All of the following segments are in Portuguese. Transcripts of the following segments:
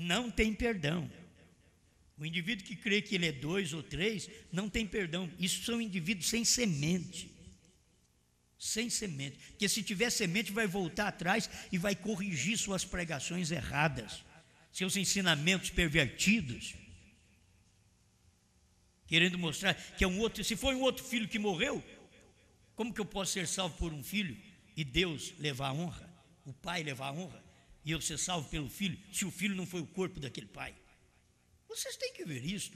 não tem perdão. O indivíduo que crê que ele é 2 ou 3, não tem perdão. Isso são indivíduos sem semente. Sem semente. Porque se tiver semente, vai voltar atrás e vai corrigir suas pregações erradas, seus ensinamentos pervertidos, querendo mostrar que é um outro. Se foi um outro filho que morreu, como que eu posso ser salvo por um filho e Deus levar a honra, o pai levar a honra, e eu ser salvo pelo filho, se o filho não foi o corpo daquele pai? Vocês têm que ver isso.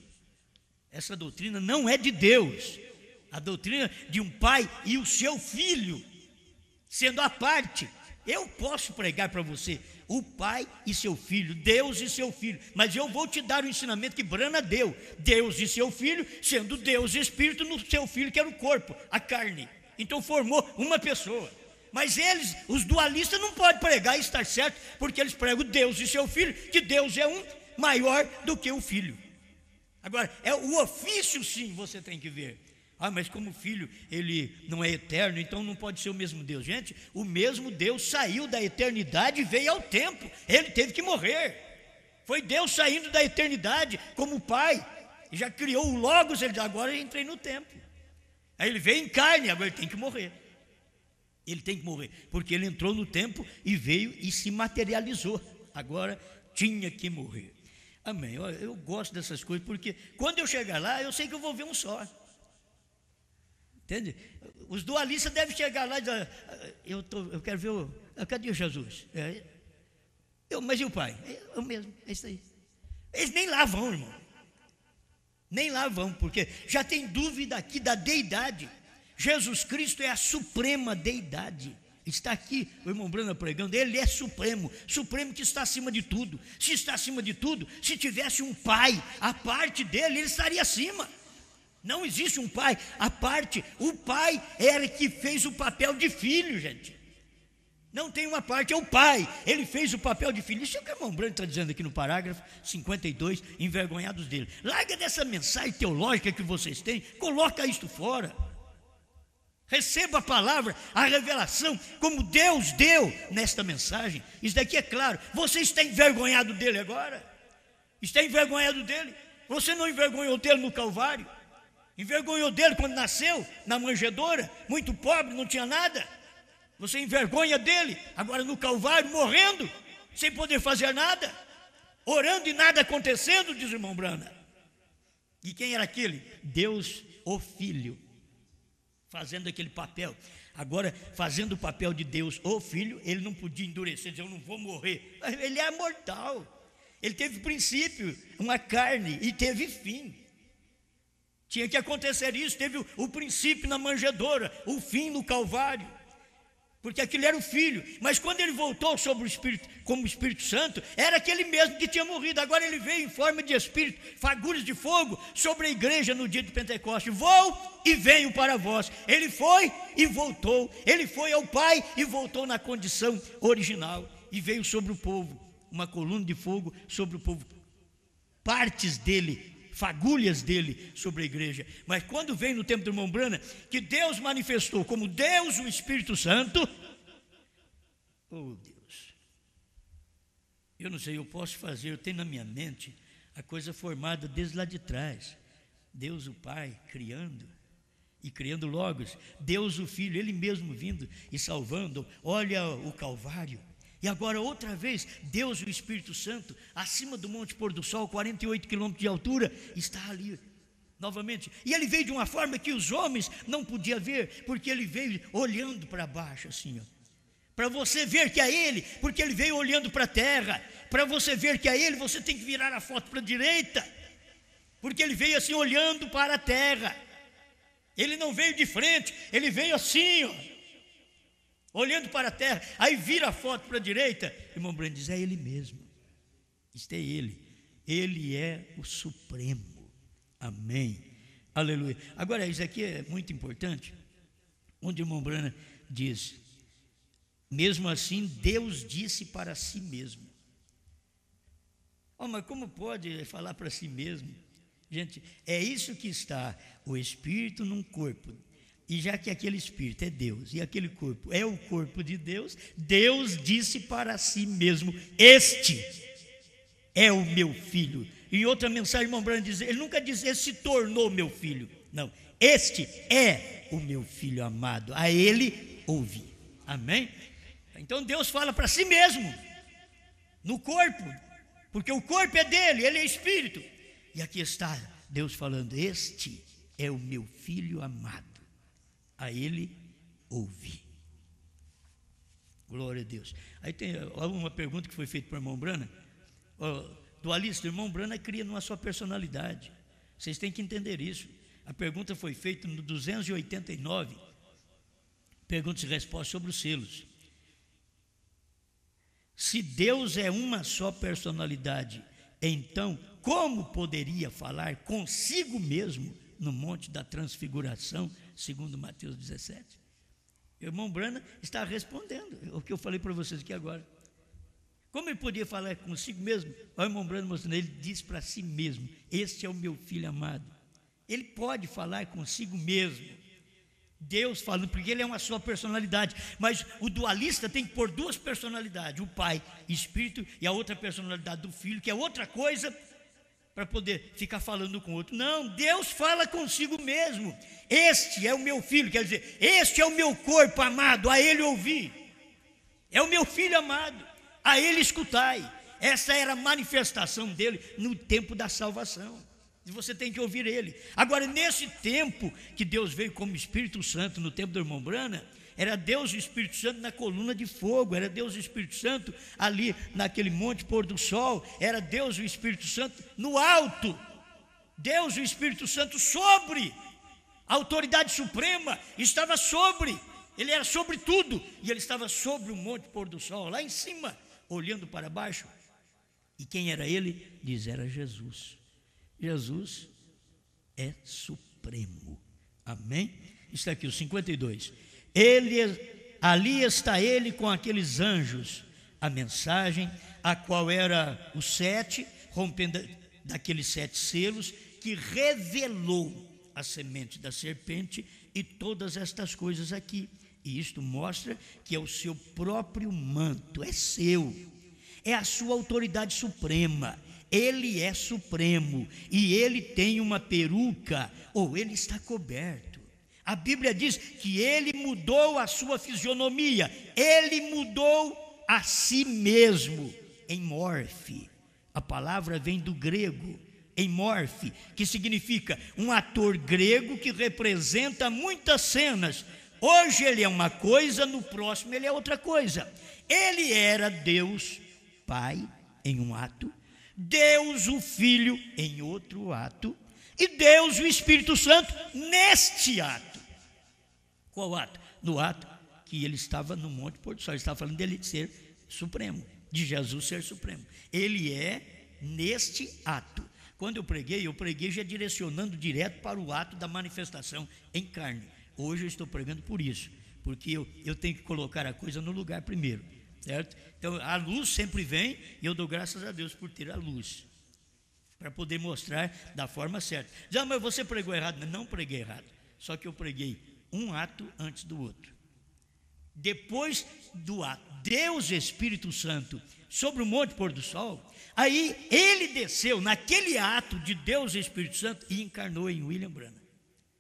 Essa doutrina não é de Deus. A doutrina de um pai e o seu filho sendo a parte. Eu posso pregar para você o pai e seu filho, Deus e seu filho, mas eu vou te dar o ensinamento que Brana deu: Deus e seu filho, sendo Deus e Espírito no seu filho, que era o corpo, a carne. Então formou uma pessoa. Mas eles, os dualistas, não podem pregar e estar certo, porque eles pregam Deus e seu filho, que Deus é um maior do que o filho. Agora, é o ofício, sim, você tem que ver. Mas como o filho, ele não é eterno, então não pode ser o mesmo Deus. Gente, o mesmo Deus saiu da eternidade e veio ao tempo. Ele teve que morrer. Foi Deus saindo da eternidade como pai, e já criou o Logos. Ele diz: agora eu entrei no tempo. Aí ele veio em carne, agora ele tem que morrer. Ele tem que morrer, porque ele entrou no tempo e veio e se materializou. Agora tinha que morrer. Amém. Eu gosto dessas coisas, porque quando eu chegar lá, eu sei que eu vou ver um só. Entende? Os dualistas devem chegar lá e dizer: eu quero ver cadê o Jesus? Mas e o Pai? Eu mesmo, é isso aí. Eles nem lá vão, irmão. Nem lá vão, porque já tem dúvida aqui da deidade. Jesus Cristo é a suprema deidade. Está aqui o irmão Brana pregando. Ele é supremo, supremo que está acima de tudo. Se está acima de tudo, se tivesse um pai a parte dele, ele estaria acima. Não existe um pai à parte. O pai era que fez o papel de filho, gente. Não tem uma parte, é o pai. Ele fez o papel de filho. Isso é o que o irmão Branco está dizendo aqui no parágrafo 52, envergonhados dele. Larga dessa mensagem teológica que vocês têm, coloca isto fora. Receba a palavra, a revelação, como Deus deu nesta mensagem. Isso daqui é claro. Você está envergonhado dele agora? Está envergonhado dele? Você não envergonhou dele no Calvário? Envergonhou dele quando nasceu na manjedoura, muito pobre, não tinha nada? Você envergonha dele agora no Calvário, morrendo, sem poder fazer nada, orando e nada acontecendo, diz o irmão Brana. E quem era aquele? Deus, o Filho, fazendo aquele papel. Agora, fazendo o papel de Deus, o Filho, ele não podia endurecer, dizer: eu não vou morrer. Ele é mortal. Ele teve princípio, uma carne, e teve fim. Tinha que acontecer isso. Teve o princípio na manjedoura, o fim no Calvário, porque aquele era o Filho. Mas quando ele voltou sobre o Espírito, como Espírito Santo, era aquele mesmo que tinha morrido. Agora ele veio em forma de Espírito, fagulhas de fogo, sobre a igreja no dia de Pentecostes. Vou e venho para vós. Ele foi e voltou. Ele foi ao Pai e voltou na condição original, e veio sobre o povo, uma coluna de fogo sobre o povo, partes dele, fagulhas dele sobre a igreja. Mas quando veio no tempo do irmão Brana, que Deus manifestou como Deus, o Espírito Santo, oh Deus, eu não sei, eu posso fazer, eu tenho na minha mente a coisa formada desde lá de trás. Deus o Pai criando, e criando Logos, Deus o Filho, ele mesmo vindo e salvando. Olha o Calvário. E agora outra vez, Deus e o Espírito Santo, acima do Monte Pôr do Sol, 48 quilômetros de altura, está ali novamente. E ele veio de uma forma que os homens não podiam ver, porque ele veio olhando para baixo assim, para você ver que é ele, porque ele veio olhando para a terra. Para você ver que é ele, você tem que virar a foto para a direita, porque ele veio assim olhando para a terra. Ele não veio de frente, ele veio assim, olhando para a terra. Aí vira a foto para a direita, irmão Brando diz: é ele mesmo. Isto é ele. Ele é o Supremo. Amém. Aleluia. Agora isso aqui é muito importante, onde o irmão Brana diz: mesmo assim Deus disse para si mesmo. Mas como pode falar para si mesmo? Gente, é isso que está o Espírito num corpo. E já que aquele Espírito é Deus e aquele corpo é o corpo de Deus, Deus disse para si mesmo: este é o meu filho. Em outra mensagem, irmão Branham diz, ele nunca diz, ele se tornou meu filho. Não, este é o meu filho amado, a ele ouvi. Amém? Então Deus fala para si mesmo, no corpo, porque o corpo é dele, ele é espírito. E aqui está Deus falando, este é o meu filho amado, a ele ouvi. Glória a Deus. Aí tem uma pergunta que foi feita para o irmão Branham. Dualista, o irmão Branham cria numa sua personalidade. Vocês têm que entender isso. A pergunta foi feita no 289, perguntas e respostas sobre os selos. Se Deus é uma só personalidade, então como poderia falar consigo mesmo no Monte da Transfiguração, segundo Mateus 17? O irmão Branham está respondendo o que eu falei para vocês aqui agora. Como ele podia falar consigo mesmo? O irmão Branham mostrando, ele diz para si mesmo, este é o meu filho amado. Ele pode falar consigo mesmo, Deus falando, porque ele é uma só personalidade. Mas o dualista tem que pôr duas personalidades, o Pai, Espírito, e a outra personalidade do Filho, que é outra coisa, para poder ficar falando com o outro. Não, Deus fala consigo mesmo, este é o meu filho, quer dizer, este é o meu corpo amado, a ele ouvi, é o meu filho amado, a ele escutai. Essa era a manifestação dele no tempo da salvação, e você tem que ouvir ele. Agora, nesse tempo que Deus veio como Espírito Santo, no tempo do irmão Branham, era Deus e o Espírito Santo na coluna de fogo, era Deus e o Espírito Santo ali naquele monte pôr do sol, era Deus e o Espírito Santo no alto, Deus e o Espírito Santo sobre, a autoridade suprema estava sobre, ele era sobre tudo, e ele estava sobre o monte pôr do sol, lá em cima, olhando para baixo. E quem era ele? Diz, era Jesus. Jesus é supremo. Amém? Está aqui o 52. Ali está ele com aqueles anjos, a mensagem, a qual era o 7, rompendo daqueles 7 selos, que revelou a semente da serpente e todas estas coisas aqui. E isto mostra que é o seu próprio manto, é seu, é a sua autoridade suprema. Ele é supremo e ele tem uma peruca, ou ele está coberto. A Bíblia diz que ele mudou a sua fisionomia, ele mudou a si mesmo em morfe. A palavra vem do grego, em morfe, que significa um ator grego que representa muitas cenas. Hoje ele é uma coisa, no próximo ele é outra coisa. Ele era Deus Pai em um ato, Deus o Filho em outro ato, e Deus o Espírito Santo neste ato. Qual ato? No ato que ele estava no Monte Pôr do Sol. Ele estava falando dele ser supremo, de Jesus ser supremo. Ele é neste ato. Quando eu preguei já direcionando direto para o ato da manifestação em carne. Hoje eu estou pregando por isso, porque eu tenho que colocar a coisa no lugar primeiro, certo? Então a luz sempre vem, e eu dou graças a Deus por ter a luz, para poder mostrar da forma certa. Já, mas você pregou errado? Não preguei errado, só que eu preguei um ato antes do outro. Depois do ato, Deus Espírito Santo sobre o Monte Pôr do Sol, aí ele desceu naquele ato de Deus Espírito Santo e encarnou em William Branham.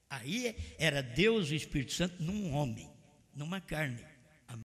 Aí era Deus e o Espírito Santo num homem, numa carne.